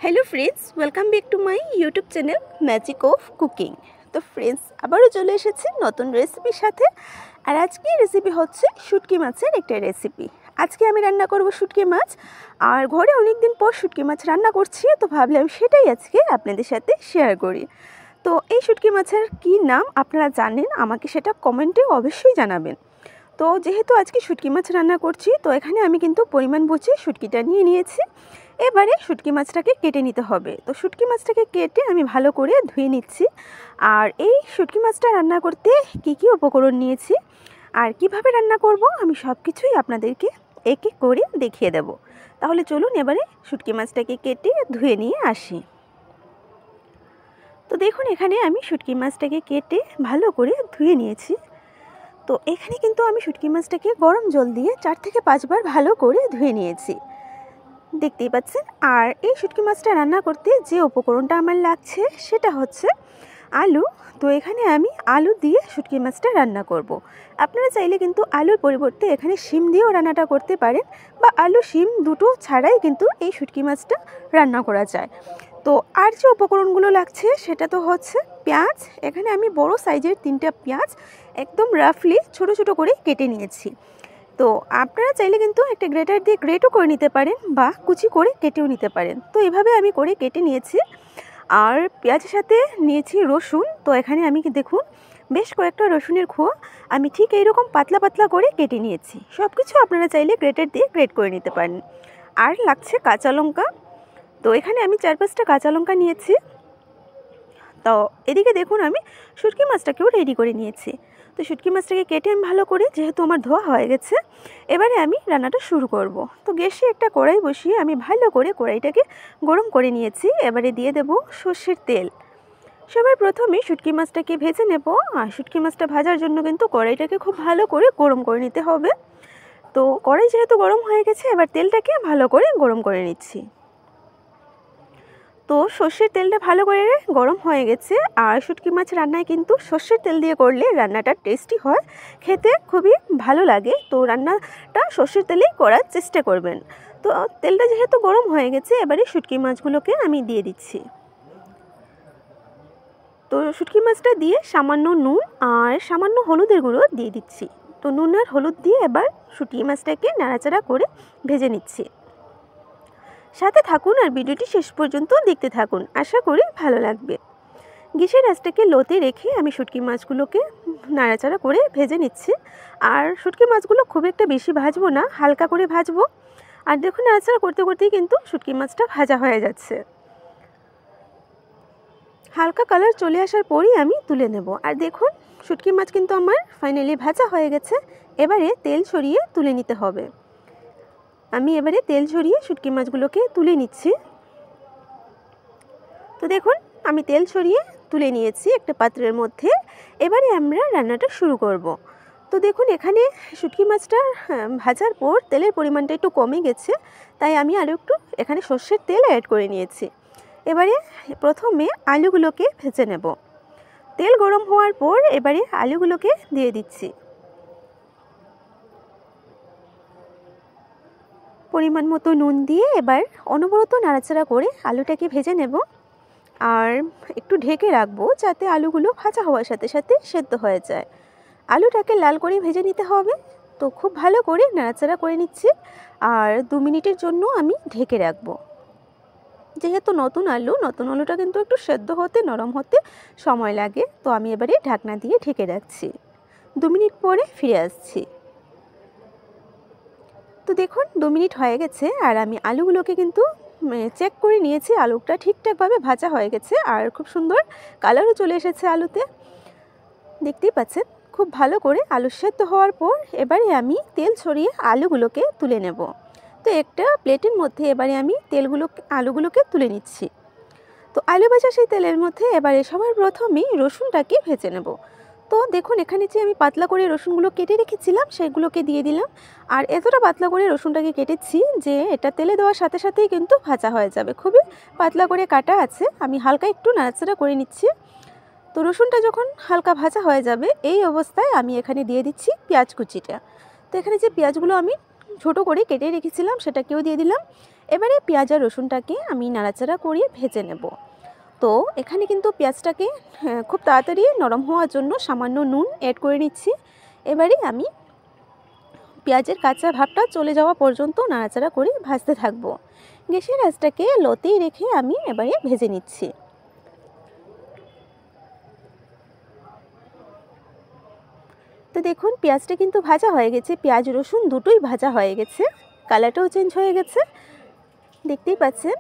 Hello friends welcome back to my YouTube channel magic of cooking. तो friends আবারও চলে এসেছি নতুন রেসিপির সাথে। আর আজকে রেসিপি হচ্ছে শুটকি মাছের একটা রেসিপি। আজকে আমি রান্না করব শুটকি মাছ। আর ঘরে অনেক দিন পর শুটকি মাছ রান্না করছি, তো ভাবলাম সেটাই আজকে আপনাদের সাথে শেয়ার করি। তো এই শুটকি মাছের কি নাম আপনারা জানেন আমাকে সেটা কমেন্টে অবশ্যই জানাবেন। তো যেহেতু আজকে শুটকি মাছ রান্না করছি, তো এখানে আমি কিন্তু পরিমাণ বুঝে শুটকিটা নিয়ে নিয়েছি। এবারে শুটকি মাছটাকে কেটে নিতে হবে। তো শুটকি মাছটাকে কেটে আমি ভালো করে ধুয়ে নিচ্ছি। আর এই শুটকি মাছটা রান্না করতে কি কি উপকরণ নিয়েছি আর কিভাবে রান্না করব আমি সব কিছুই আপনাদেরকে এক এক করে দেখিয়ে দেব। তাহলে চলুন এবারে শুটকি মাছটাকে কেটে ধুয়ে নিয়ে আসি। তো দেখুন এখানে আমি শুটকি মাছটাকে কেটে ভালো করে ধুয়ে নিয়েছি। তো এখানে কিন্তু আমি শুটকি মাছটাকে গরম জল দিয়ে 4 থেকে 5 বার ভালো করে ধুয়ে নিয়েছি, দেখতেই পাচ্ছেন। আর এই শুটকি মাছটা রান্না করতে যে উপকরণটা আমার লাগছে সেটা হচ্ছে আলু। তো এখানে আমি আলু দিয়ে শুটকি মাছটা রান্না করব। আপনারা চাইলে কিন্তু আলুর পরিবর্তে এখানে শিম দিয়েও রান্নাটা করতে পারেন, বা আলু শিম দুটো ছাড়াই কিন্তু এই শুটকি মাছটা রান্না করা যায়। তো আর যে উপকরণগুলো লাগছে সেটা তো হচ্ছে পেঁয়াজ। এখানে আমি বড় সাইজের 3টা পেঁয়াজ একদম রাফলি ছোট ছোট করে কেটে নিয়েছি। তো আপনারা চাইলে কিন্তু একটা গ্রেটার দিয়ে গ্রেটও করে নিতে পারেন, বা কুচি করে কেটেও নিতে পারেন। তো এভাবে আমি করে কেটে নিয়েছি। আর পেঁয়াজের সাথে নিয়েছি রসুন। তো এখানে আমি দেখুন বেশ কয়েকটা রসুনের খোয়া আমি ঠিক এইরকম পাতলা পাতলা করে কেটে নিয়েছি। সব কিছু আপনারা চাইলে গ্রেটার দিয়ে গ্রেট করে নিতে পারেন। আর লাগছে কাঁচা লঙ্কা। তো এখানে আমি 4-5টা কাঁচা লঙ্কা নিয়েছি। তো এদিকে দেখুন আমি শুটকি মাছটাকেও রেডি করে নিয়েছি। তো শুটকি মাছটাকে কেটে আমি ভালো করে, যেহেতু আমার ধোয়া হয়ে গেছে, এবারে আমি রান্নাটা শুরু করব। তো গ্যাসে একটা কড়াই বসিয়ে আমি ভালো করে কড়াইটাকে গরম করে নিয়েছি। এবারে দিয়ে দেব সর্ষের তেল। সবার প্রথমে শুটকি মাছটাকে ভেজে নেব। আর শুটকি মাছটা ভাজার জন্য কিন্তু কড়াইটাকে খুব ভালো করে গরম করে নিতে হবে। তো কড়াই যেহেতু গরম হয়ে গেছে, এবার তেলটাকে ভালো করে গরম করে নিচ্ছি। তো সর্ষের তেলটা ভালো করে গরম হয়ে গেছে। আর শুটকি মাছ রান্নায় কিন্তু সর্ষের তেল দিয়ে করলে রান্নাটা টেস্টি হয়, খেতে খুবই ভালো লাগে। তো রান্নাটা সর্ষের তেলেই করার চেষ্টা করবেন। তো তেলটা যেহেতু গরম হয়ে গেছে, এবারে শুটকি মাছগুলোকে আমি দিয়ে দিচ্ছি। তো শুটকি মাছটা দিয়ে সামান্য নুন আর সামান্য হলুদের গুঁড়ো দিয়ে দিচ্ছি। তো নুন আর হলুদ দিয়ে এবার শুটকি মাছটাকে নাড়াচাড়া করে ভেজে নিচ্ছি। সাথে থাকুন আর ভিডিওটি শেষ পর্যন্ত দেখতে থাকুন, আশা করি ভালো লাগবে। গ্যাসের আঁচটাকে লোতে রেখে আমি শুটকি মাছগুলোকে নাড়াচাড়া করে ভেজে নিচ্ছি। আর শুটকি মাছগুলো খুব একটা বেশি ভাজবো না, হালকা করে ভাজবো। আর দেখুন নাড়াচাড়া করতে করতেই কিন্তু শুটকি মাছটা ভাজা হয়ে যাচ্ছে। হালকা কালার চলে আসার পরই আমি তুলে নেব। আর দেখুন শুটকি মাছ কিন্তু আমার ফাইনালি ভাজা হয়ে গেছে। এবারে তেল ছড়িয়ে তুলে নিতে হবে। আমি এবারে তেল ছড়িয়ে শুটকি মাছগুলোকে তুলে নিচ্ছি। তো দেখুন আমি তেল ছড়িয়ে তুলে নিয়েছি একটা পাত্রের মধ্যে। এবারে আমরা রান্নাটা শুরু করব। তো দেখুন এখানে শুটকি মাছটা ভাজার পর তেলের পরিমাণটা একটু কমে গেছে, তাই আমি আরও একটু এখানে সর্ষের তেল অ্যাড করে নিয়েছি। এবারে প্রথমে আলুগুলোকে ভেজে নেব। তেল গরম হওয়ার পর এবারে আলুগুলোকে দিয়ে দিচ্ছি। পরিমাণ মতো নুন দিয়ে এবার অনবরত নাড়াচাড়া করে আলুটাকে ভেজে নেব। আর একটু ঢেকে রাখবো যাতে আলুগুলো ভাজা হওয়ার সাথে সাথে সেদ্ধ হয়ে যায়। আলুটাকে লাল করে ভেজে নিতে হবে। তো খুব ভালো করে নাড়াচাড়া করে নিচ্ছি। আর 2 মিনিটের জন্য আমি ঢেকে রাখবো। যেহেতু নতুন আলুটা কিন্তু একটু সেদ্ধ হতে, নরম হতে সময় লাগে। তো আমি এবারে ঢাকনা দিয়ে ঢেকে রাখছি। 2 মিনিট পরে ফিরে আসছি। তো দেখুন 2 মিনিট হয়ে গেছে। আর আমি আলুগুলোকে কিন্তু চেক করে নিয়েছি, আলুটা ঠিকঠাকভাবে ভাজা হয়ে গেছে। আর খুব সুন্দর কালারও চলে এসেছে আলুতে, দেখতেই পাচ্ছেন। খুব ভালো করে আলু সেদ্ধ হওয়ার পর এবারে আমি তেল ছড়িয়ে আলুগুলোকে তুলে নেব। তো একটা প্লেটের মধ্যে এবারে আমি আলুগুলোকে তুলে নিচ্ছি। তো আলু ভাজা সেই তেলের মধ্যে এবারে সবার প্রথমেই রসুনটাকে ভেজে নেব। তো দেখুন এখানে যে আমি পাতলা করে রসুনগুলো কেটে রেখেছিলাম সেগুলোকে দিয়ে দিলাম। আর এতটা পাতলা করে রসুনটাকে কেটেছি যে এটা তেলে দেওয়ার সাথে সাথেই কিন্তু ভাজা হয়ে যাবে। খুবই পাতলা করে কাটা আছে। আমি হালকা একটু নাড়াচাড়া করে নিচ্ছি। তো রসুনটা যখন হালকা ভাজা হয়ে যাবে এই অবস্থায় আমি এখানে দিয়ে দিচ্ছি পেঁয়াজ কুচিটা। তো এখানে যে পেঁয়াজগুলো আমি ছোট করে কেটে রেখেছিলাম সেটাকেও দিয়ে দিলাম। এবারে পেঁয়াজ আর রসুনটাকে আমি নাড়াচাড়া করে ভেজে নেব। তো এখানে কিন্তু পেঁয়াজটাকে খুব তাড়াতাড়ি নরম হওয়ার জন্য সামান্য নুন অ্যাড করে নিচ্ছি। এবারে আমি পেঁয়াজের কাঁচা ভাবটা চলে যাওয়া পর্যন্ত নাড়াচাড়া করে ভাজতে থাকবো। গ্যাসের আঁচটাকে লোতেই রেখে আমি এবারে ভেজে নিচ্ছি। তো দেখুন পেঁয়াজটা কিন্তু ভাজা হয়ে গেছে, পেঁয়াজ রসুন দুটোই ভাজা হয়ে গেছে, কালারটাও চেঞ্জ হয়ে গেছে, দেখতেই পাচ্ছেন।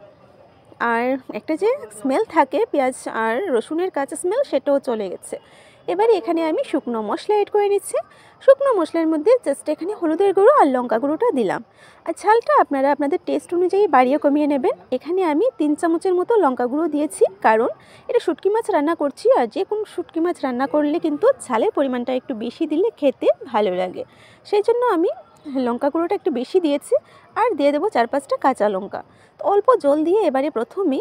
আর একটা যে স্মেল থাকে পেঁয়াজ আর রসুনের কাঁচা স্মেল, সেটাও চলে গেছে। এবারে এখানে আমি শুকনো মশলা অ্যাড করে নিচ্ছি। শুকনো মশলার মধ্যে জাস্ট এখানে হলুদের গুঁড়ো আর লঙ্কা গুঁড়োটা দিলাম। আর ঝালটা আপনারা আপনাদের টেস্ট অনুযায়ী বাড়িয়ে কমিয়ে নেবেন। এখানে আমি 3 চামচের মতো লঙ্কা গুঁড়ো দিয়েছি, কারণ এটা শুটকি মাছ রান্না করছি, আর যে কোনো শুটকি মাছ রান্না করলে কিন্তু ঝালের পরিমাণটা একটু বেশি দিলে খেতে ভালো লাগে, সেই জন্য আমি লঙ্কা গুঁড়োটা একটু বেশি দিয়েছি। আর দিয়ে দেবো 4-5টা কাঁচা লঙ্কা। তো অল্প জল দিয়ে এবারে প্রথমে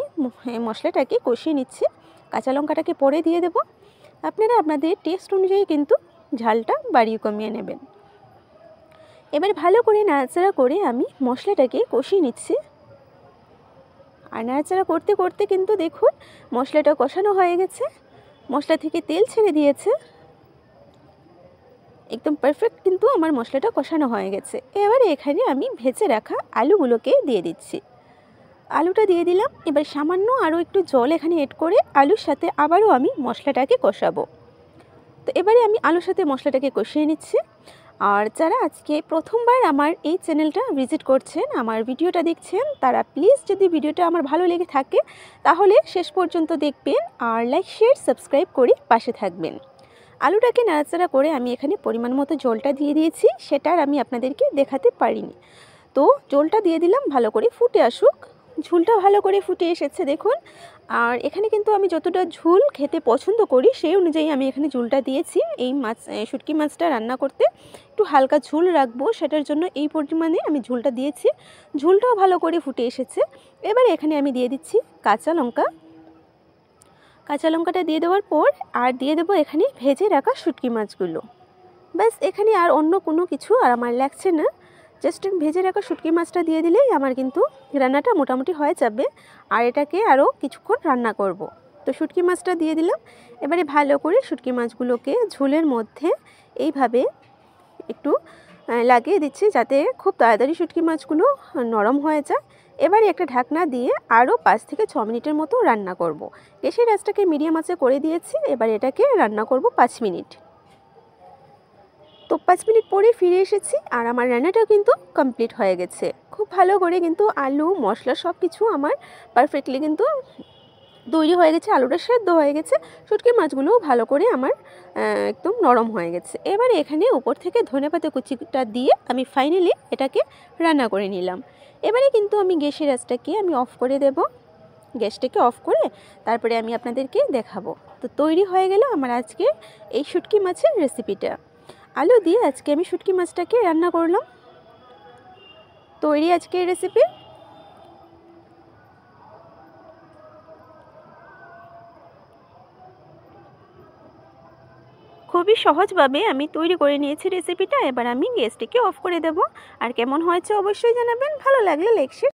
মশলাটাকে কষিয়ে নিচ্ছি, কাঁচা লঙ্কাটাকে পরে দিয়ে দেব। আপনারা আপনাদের টেস্ট অনুযায়ী কিন্তু ঝালটা বাড়িয়ে কমিয়ে নেবেন। এবার ভালো করে নাড়াচাড়া করে আমি মশলাটাকে কষিয়ে নিচ্ছি। আর নাড়াচাড়া করতে করতে কিন্তু দেখুন মশলাটা কষানো হয়ে গেছে, মশলা থেকে তেল ছেড়ে দিয়েছে, একদম পারফেক্ট কিন্তু আমার মশলাটা কষানো হয়ে গেছে। এবারে এখানে আমি ভেজে রাখা আলুগুলোকে দিয়ে দিচ্ছি। আলুটা দিয়ে দিলাম। এবার সামান্য আরও একটু জল এখানে এড করে আলুর সাথে আবারও আমি মশলাটাকে কষাবো। তো এবারে আমি আলুর সাথে মশলাটাকে কষিয়ে নিচ্ছি। আর যারা আজকে প্রথমবার আমার এই চ্যানেলটা ভিজিট করছেন, আমার ভিডিওটা দেখছেন, তারা প্লিজ যদি ভিডিওটা আমার ভালো লেগে থাকে তাহলে শেষ পর্যন্ত দেখবেন, আর লাইক শেয়ার সাবস্ক্রাইব করে পাশে থাকবেন। আলুটাকে নাড়াচাড়া করে আমি এখানে পরিমাণ মতো জলটা দিয়ে দিয়েছি, সেটা আর আমি আপনাদেরকে দেখাতে পারিনি। তো জলটা দিয়ে দিলাম, ভালো করে ফুটে আসুক। ঝোলটা ভালো করে ফুটে এসেছে দেখুন। আর এখানে কিন্তু আমি যতটা ঝোল খেতে পছন্দ করি সেই অনুযায়ী আমি এখানে ঝোলটা দিয়েছি। এই শুটকি মাছটা রান্না করতে একটু হালকা ঝোল রাখবো, সেটার জন্য এই পরিমাণে আমি ঝোলটা দিয়েছি। ঝোলটাও ভালো করে ফুটে এসেছে। এবারে এখানে আমি দিয়ে দিচ্ছি কাঁচা লঙ্কা। কাঁচা লঙ্কাটা দিয়ে দেওয়ার পর আর দিয়ে দেবো এখানে ভেজে রাখা শুটকি মাছগুলো। ব্যাস, এখানে আর অন্য কোনো কিছু আর আমার লাগছে না। জাস্ট ভেজে রাখা শুটকি মাছটা দিয়ে দিলেই আমার কিন্তু রান্নাটা মোটামুটি হয়ে যাবে। আর এটাকে আরও কিছুক্ষণ রান্না করব। তো শুটকি মাছটা দিয়ে দিলাম। এবারে ভালো করে শুটকি মাছগুলোকে ঝোলের মধ্যে এইভাবে একটু লাগিয়ে দিচ্ছি, যাতে খুব তাড়াতাড়ি শুটকি মাছগুলো নরম হয়ে যায়। এবারে একটা ঢাকনা দিয়ে আরও 5 থেকে 6 মিনিটের মতো রান্না করব। গ্যাসের আঁচটাকে মিডিয়াম আঁচে করে দিয়েছি। এবার এটাকে রান্না করব 5 মিনিট। তো 5 মিনিট পরে ফিরে এসেছি, আর আমার রান্নাটাও কিন্তু কমপ্লিট হয়ে গেছে। খুব ভালো করে কিন্তু আলু মশলা সব কিছু আমার পারফেক্টলি কিন্তু তৈরি হয়ে গেছে, আলুটা সেদ্ধ হয়ে গেছে, শুটকি মাছগুলোও ভালো করে আমার একদম নরম হয়ে গেছে। এবারে এখানে উপর থেকে ধনেপাতা কুচিটা দিয়ে আমি ফাইনালি এটাকে রান্না করে নিলাম। এবারে কিন্তু আমি গ্যাসের আঁচটাকে আমি অফ করে দেব। গ্যাসটাকে অফ করে তারপরে আমি আপনাদেরকে দেখাবো। তো তৈরি হয়ে গেল আমার আজকে এই শুটকি মাছের রেসিপিটা। আলু দিয়ে আজকে আমি শুটকি মাছটাকে রান্না করলাম। তৈরি আজকের রেসিপি। খুবই সহজভাবে আমি তৈরি করে নিয়েছি রেসিপিটা। এবার আমি গ্যাসটাকে অফ করে দেব। আর কেমন হয়েছে অবশ্যই জানাবেন। ভালো লাগলে লাইক শেয়ার